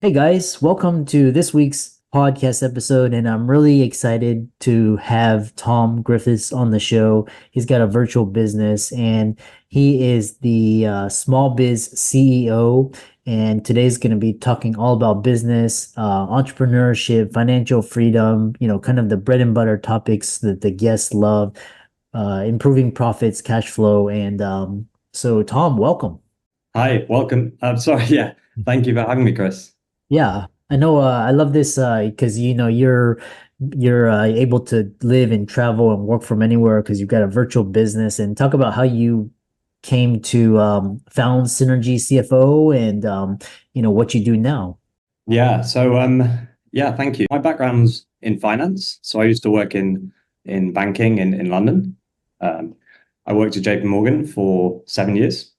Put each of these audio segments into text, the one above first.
Hey guys, welcome to this week's podcast episode, and I'm really excited to have Tom Griffiths on the show. He's got a virtual business and he is the small biz CEO. And today's going to be talking all about business, entrepreneurship, financial freedom, kind of the bread and butter topics that the guests love, improving profits, cash flow. And Tom, welcome. Hi, welcome. I'm sorry. Yeah, thank you for having me, Chris. Yeah, I know. I love this because you're able to live and travel and work from anywhere because you've got a virtual business. And talk about how you came to found Synergy CFO and what you do now. Yeah, yeah, thank you. My background's in finance, so I used to work in banking in London. Um, I worked at JP Morgan for 7 years,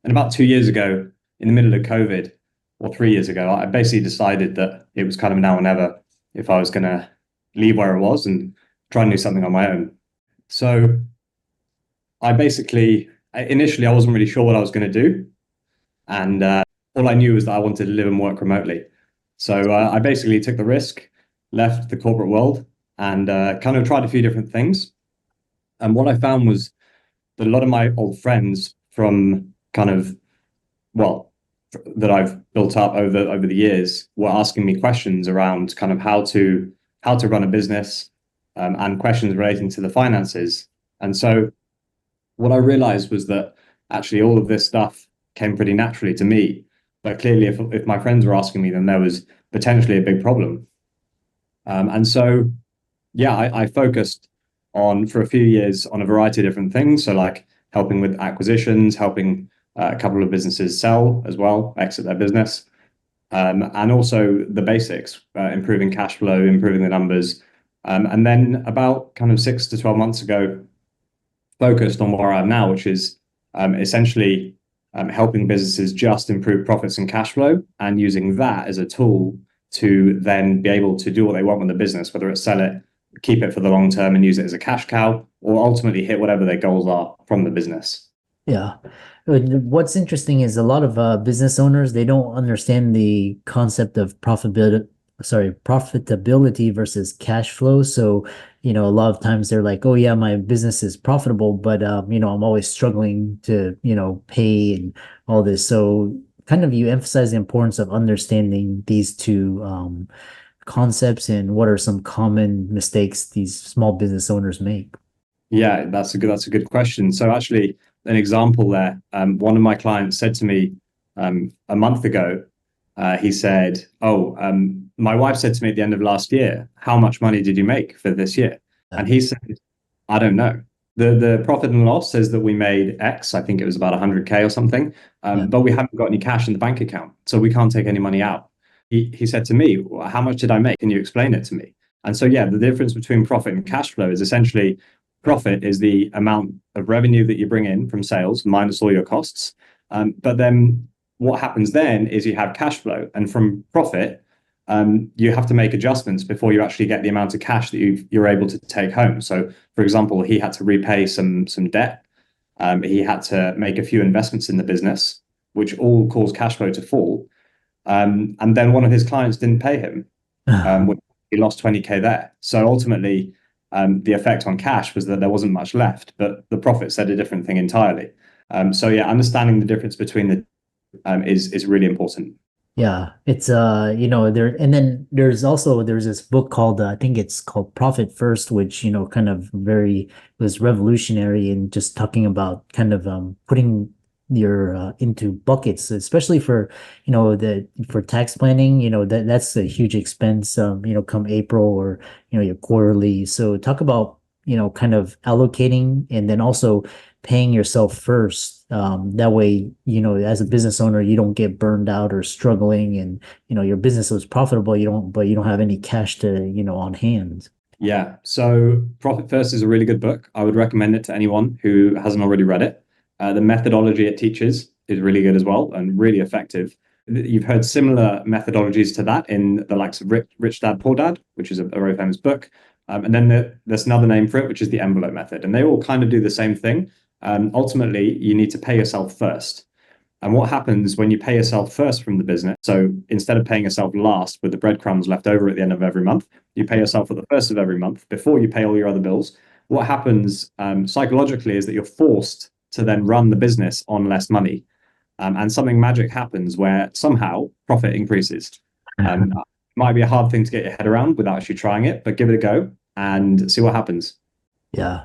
and about 2 years ago, in the middle of COVID, or 3 years ago, I basically decided that it was kind of now or never if I was going to leave where I was and try and do something on my own. So initially I wasn't really sure what I was going to do, and all I knew was that I wanted to live and work remotely. So I basically took the risk, left the corporate world, and kind of tried a few different things. And what I found was that a lot of my old friends from kind of, well, that I've built up over the years were asking me questions around kind of how to run a business, and questions relating to the finances. And so what I realized was that actually all of this stuff came pretty naturally to me. But clearly, if my friends were asking me, then there was potentially a big problem. And so, yeah, I focused on for a few years on a variety of different things. So, like helping with acquisitions, helping a couple of businesses sell as well, exit their business, and also the basics, improving cash flow, improving the numbers. And then about kind of 6 to 12 months ago, focused on where I am now, which is essentially helping businesses just improve profits and cash flow, and using that as a tool to then be able to do what they want with the business, whether it's sell it, keep it for the long term and use it as a cash cow, or ultimately hit whatever their goals are from the business. Yeah. What's interesting is a lot of business owners, they don't understand the concept of profitability versus cash flow. So, a lot of times they're like, oh yeah, my business is profitable, but I'm always struggling to, pay and all this. So kind of you emphasize the importance of understanding these two concepts and what are some common mistakes these small business owners make. Yeah, that's a good question. So actually, an example there. One of my clients said to me a month ago. He said, "Oh, my wife said to me at the end of last year, how much money did you make for this year?" Yeah. And he said, "I don't know. The profit and loss says that we made X. I think it was about 100K or something, Yeah. but we haven't got any cash in the bank account, so we can't take any money out." He said to me, "Well, how much did I make? Can you explain it to me?" And so, yeah, the difference between profit and cash flow is essentially profit is the amount of revenue that you bring in from sales minus all your costs. But then what happens then is you have cash flow, and from profit, you have to make adjustments before you actually get the amount of cash that you're able to take home. So, for example, he had to repay some debt. He had to make a few investments in the business, which all caused cash flow to fall. And then one of his clients didn't pay him. Which he lost 20K there. So ultimately, the effect on cash was that there wasn't much left, but the profit said a different thing entirely. So yeah, understanding the difference between the is really important. Yeah, it's there, and then there's this book called I think it's called Profit First, which kind of very was revolutionary in just talking about kind of putting your into buckets, especially for the for tax planning. That's a huge expense. Come April or your quarterly. So talk about kind of allocating and then also paying yourself first. That way, as a business owner, you don't get burned out or struggling, and your business was profitable. But you don't have any cash to, on hand. Yeah. So Profit First is a really good book. I would recommend it to anyone who hasn't already read it. The methodology it teaches is really good as well and really effective. You've heard similar methodologies to that in the likes of Rich Dad Poor Dad, which is a very famous book. And then there's another name for it, which is the envelope method. And they all kind of do the same thing. Ultimately, you need to pay yourself first. And what happens when you pay yourself first from the business? So instead of paying yourself last with the breadcrumbs left over at the end of every month, you pay yourself at the first of every month before you pay all your other bills. What happens psychologically is that you're forced to then run the business on less money. And something magic happens where somehow profit increases. It might be a hard thing to get your head around without actually trying it, but give it a go and see what happens. Yeah.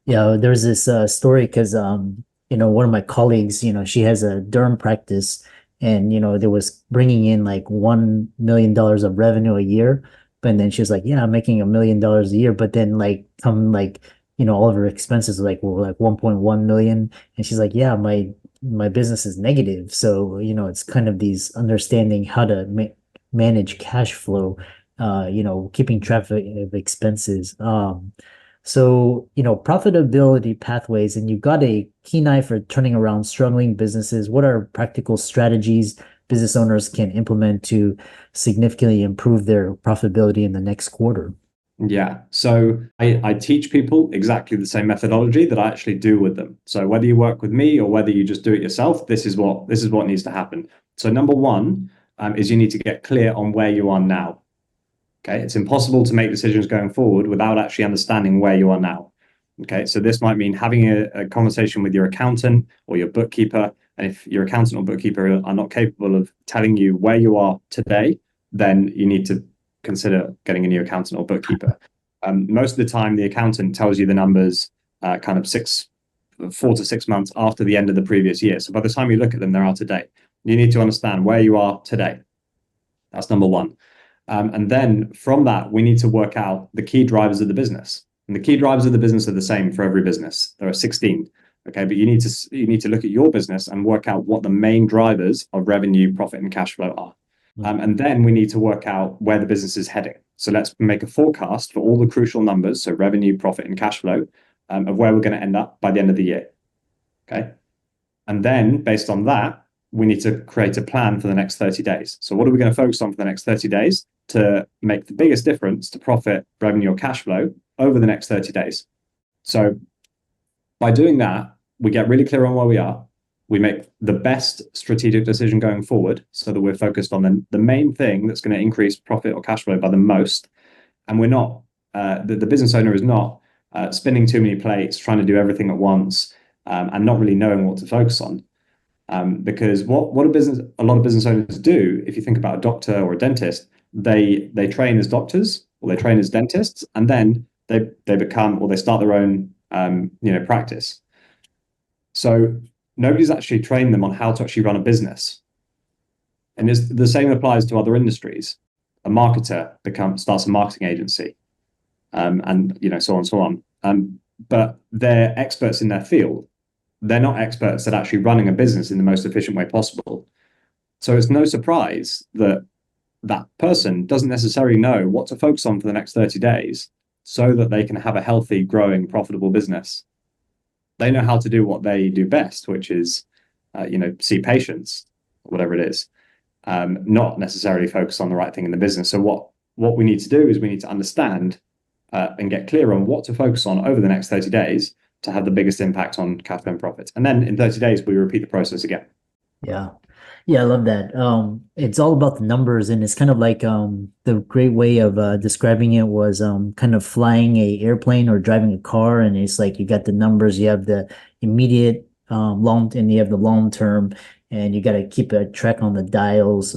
Yeah, there's this story because one of my colleagues, she has a derm practice, and there was bringing in like $1 million of revenue a year, but then she was like, "Yeah, I'm making $1 million a year," but then like come like all of her expenses were like 1.1 million, and she's like, "Yeah, my business is negative," so it's kind of these understanding how to manage cash flow, keeping track of expenses. So, profitability pathways, and you've got a keen eye for turning around struggling businesses. What are practical strategies business owners can implement to significantly improve their profitability in the next quarter? Yeah. So I teach people exactly the same methodology that I actually do with them. So whether you work with me or whether you just do it yourself, this is what needs to happen. So number one is you need to get clear on where you are now. Okay. It's impossible to make decisions going forward without actually understanding where you are now. Okay. So this might mean having a conversation with your accountant or your bookkeeper. And if your accountant or bookkeeper are not capable of telling you where you are today, then you need to consider getting a new accountant or bookkeeper. Most of the time, the accountant tells you the numbers kind of 4 to 6 months after the end of the previous year. So by the time you look at them, they're out to date. You need to understand where you are today. That's number one. And then from that, we need to work out the key drivers of the business. And the key drivers of the business are the same for every business. There are 16. Okay, but you need to look at your business and work out what the main drivers of revenue, profit, and cash flow are. And then we need to work out where the business is heading. So let's make a forecast for all the crucial numbers, so revenue, profit, and cash flow, of where we're going to end up by the end of the year. Okay. And then based on that, we need to create a plan for the next 30 days. So what are we going to focus on for the next 30 days to make the biggest difference to profit, revenue, or cash flow over the next 30 days? So by doing that, we get really clear on where we are. We make the best strategic decision going forward so that we're focused on the main thing that's going to increase profit or cash flow by the most. And we're not, the business owner is not spinning too many plates, trying to do everything at once, and not really knowing what to focus on. Because what a lot of business owners do, if you think about a doctor or a dentist, they train as doctors or they train as dentists, and then they become or they start their own practice. So nobody's actually trained them on how to actually run a business. And the same applies to other industries. A marketer starts a marketing agency, and so on and so on. But they're experts in their field. They're not experts at actually running a business in the most efficient way possible. So it's no surprise that that person doesn't necessarily know what to focus on for the next 30 days so that they can have a healthy, growing, profitable business. They know how to do what they do best, which is, see patients, whatever it is, not necessarily focus on the right thing in the business. So what we need to do is we need to understand and get clear on what to focus on over the next 30 days to have the biggest impact on cash flow and profits. And then in 30 days, we repeat the process again. Yeah. Yeah, I love that. It's all about the numbers, and it's kind of like the great way of describing it was kind of flying a airplane or driving a car, and it's like you got the numbers, you have the immediate long, and you have the long term, and you got to keep a track on the dials.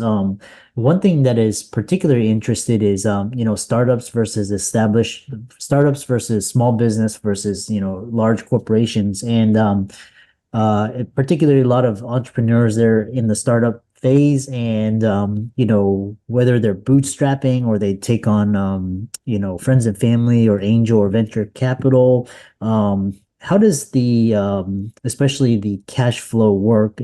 One thing that is particularly interested is startups versus small business versus large corporations, and particularly a lot of entrepreneurs, they're in the startup phase, and whether they're bootstrapping or they take on friends and family or angel or venture capital. How does the especially the cash flow work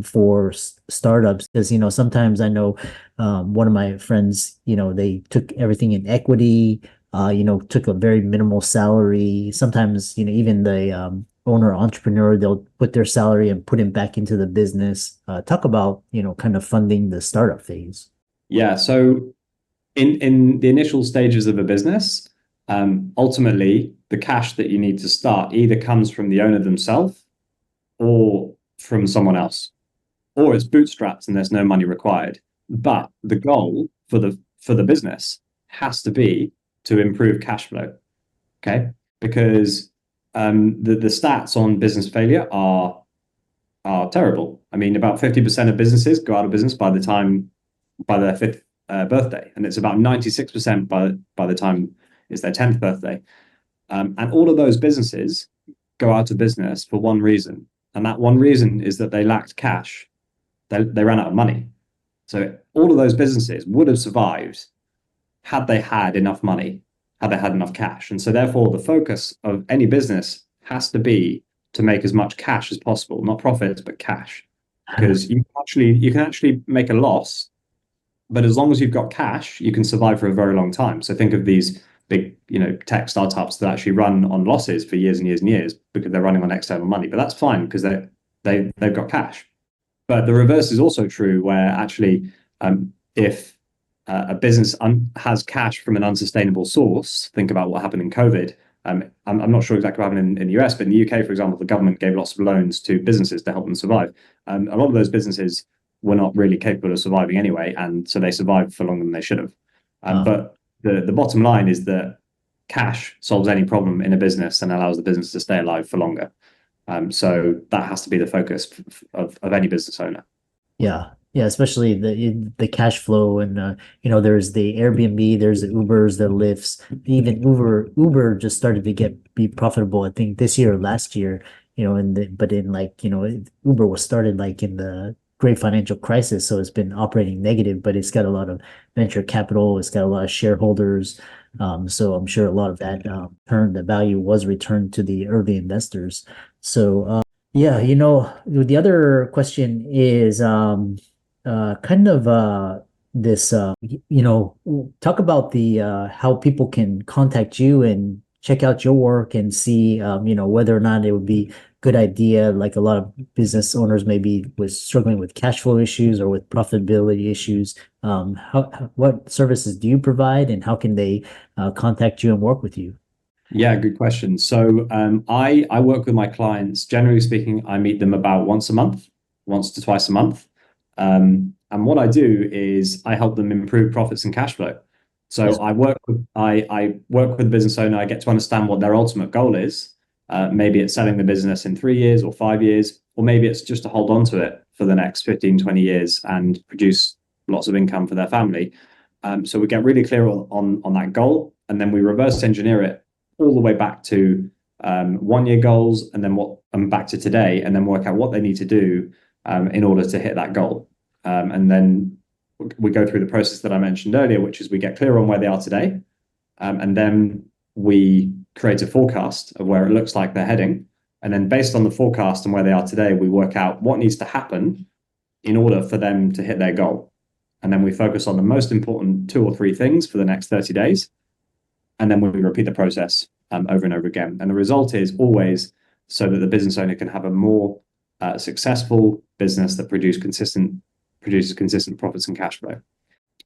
for startups? Because sometimes I know one of my friends, they took everything in equity, took a very minimal salary. Sometimes even the owner entrepreneur, they'll put their salary and put it back into the business. Talk about kind of funding the startup phase. Yeah. So in the initial stages of a business, ultimately the cash that you need to start either comes from the owner themselves or from someone else. or it's bootstrapped and there's no money required. But the goal for the business has to be to improve cash flow. Okay, because the stats on business failure are terrible. I mean, about 50% of businesses go out of business by their fifth birthday, and it's about 96% by the time it's their 10th birthday. And all of those businesses go out of business for one reason, and that one reason is that they lacked cash. They ran out of money. So all of those businesses would have survived had they had enough money, had they had enough cash. And so therefore, the focus of any business has to be to make as much cash as possible, not profits, but cash. Because you can actually make a loss, but as long as you've got cash, you can survive for a very long time. So think of these big, tech startups that actually run on losses for years and years and years because they're running on external money. But that's fine because they've got cash. But the reverse is also true, where actually, if a business has cash from an unsustainable source, think about what happened in COVID. I'm not sure exactly what happened in the US, but in the UK, for example, the government gave lots of loans to businesses to help them survive. A lot of those businesses were not really capable of surviving anyway, and so they survived for longer than they should have. But the bottom line is that cash solves any problem in a business and allows the business to stay alive for longer. So that has to be the focus of any business owner. Yeah. Yeah, especially the cash flow, and there's the Airbnb, there's the Ubers, the Lyfts, even Uber just started to be profitable, I think this year or last year, Uber was started like in the great financial crisis, so it's been operating negative, but it's got a lot of venture capital, it's got a lot of shareholders, so I'm sure a lot of that the value was returned to the early investors. So yeah, the other question is kind of this talk about the how people can contact you and check out your work and see whether or not it would be a good idea, like a lot of business owners maybe was struggling with cash flow issues or with profitability issues. What services do you provide, and how can they contact you and work with you? Yeah, good question. So I work with my clients. Generally speaking, I meet them about once to twice a month. And what I do is I help them improve profits and cash flow. So Yes. I work with the business owner. I get to understand what their ultimate goal is. Maybe it's selling the business in 3 years or 5 years, or maybe it's just to hold on to it for the next 15, 20 years and produce lots of income for their family. So we get really clear on that goal, and then we reverse engineer it all the way back to 1 year goals, and then back to today, and then work out what they need to do in order to hit that goal. And then we go through the process that I mentioned earlier, which is we get clear on where they are today, and then we create a forecast of where it looks like they're heading. And then based on the forecast and where they are today, we work out what needs to happen in order for them to hit their goal. And then we focus on the most important 2 or 3 things for the next 30 days. And then we repeat the process over and over again. And the result is always so that the business owner can have a more successful business that produces consistent profits and cash flow.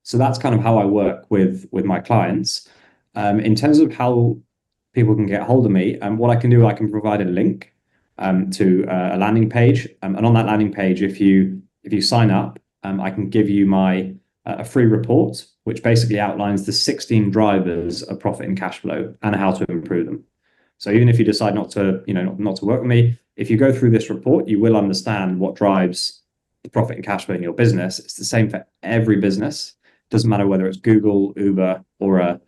So that's kind of how I work with my clients. In terms of how people can get hold of me, what I can do, I can provide a link to a landing page. And on that landing page, if you sign up, I can give you a free report, which basically outlines the 16 drivers of profit and cash flow and how to improve them. So even if you decide not to work with me, if you go through this report, you will understand what drives the profit and cash flow in your business. It's the same for every business. It doesn't matter whether it's Google, Uber, or a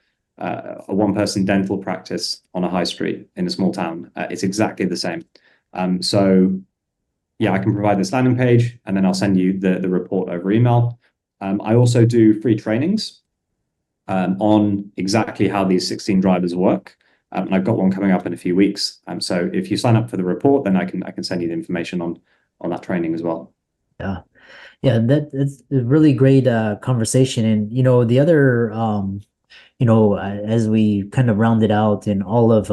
one-person dental practice on a high street in a small town. It's exactly the same. So yeah, I can provide this landing page, and then I'll send you the report over email. I also do free trainings on exactly how these 16 drivers work. And I've got one coming up in a few weeks. So if you sign up for the report, then I can send you the information on that training as well. Yeah. Yeah, that's a really great conversation. And the other as we kind of round it out, and all of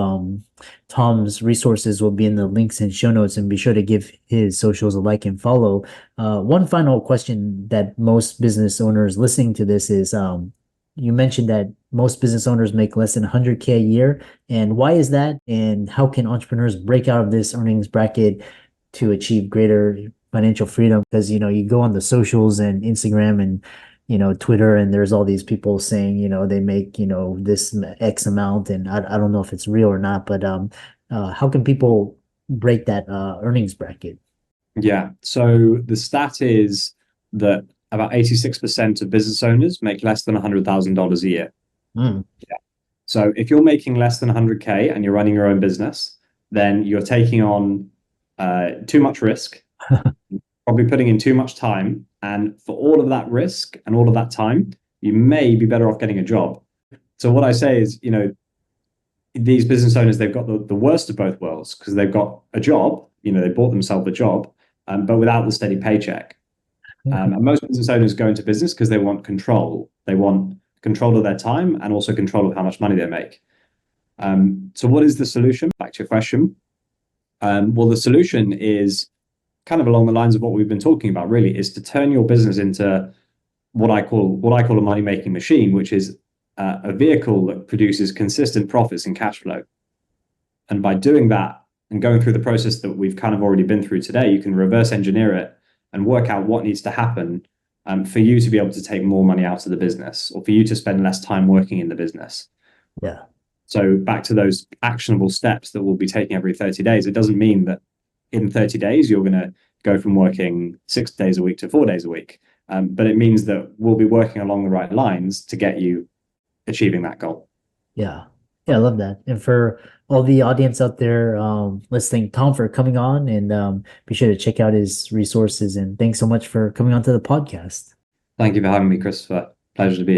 Tom's resources will be in the links and show notes, and be sure to give his socials a like and follow. One final question that most business owners listening to this is, you mentioned that most business owners make less than 100K a year. And why is that? And how can entrepreneurs break out of this earnings bracket to achieve greater financial freedom because, you go on the socials and Instagram and, Twitter, and there's all these people saying, they make, this X amount, and I don't know if it's real or not, but how can people break that earnings bracket? Yeah. So the stat is that about 86% of business owners make less than $100,000 a year. Mm. So if you're making less than 100K and you're running your own business, then you're taking on too much risk, probably putting in too much time. And for all of that risk and all of that time, you may be better off getting a job. So what I say is, these business owners, they've got the worst of both worlds because they've got a job, they bought themselves a job, but without the steady paycheck. And most business owners go into business because they want control. They want control of their time and also control of how much money they make. So what is the solution? Back to your question. Well, the solution is kind of along the lines of what we've been talking about, really, is to turn your business into what I call a money-making machine, which is a vehicle that produces consistent profits and cash flow. And by doing that and going through the process that we've kind of already been through today, you can reverse engineer it and work out what needs to happen for you to be able to take more money out of the business or for you to spend less time working in the business. Yeah. So back to those actionable steps that we'll be taking every 30 days, it doesn't mean that in 30 days you're going to go from working 6 days a week to 4 days a week. But it means that we'll be working along the right lines to get you achieving that goal. Yeah. Yeah, I love that. And for all the audience out there, let's thank Tom for coming on, and be sure to check out his resources. And thanks so much for coming on to the podcast. Thank you for having me, Christopher. Pleasure to be here.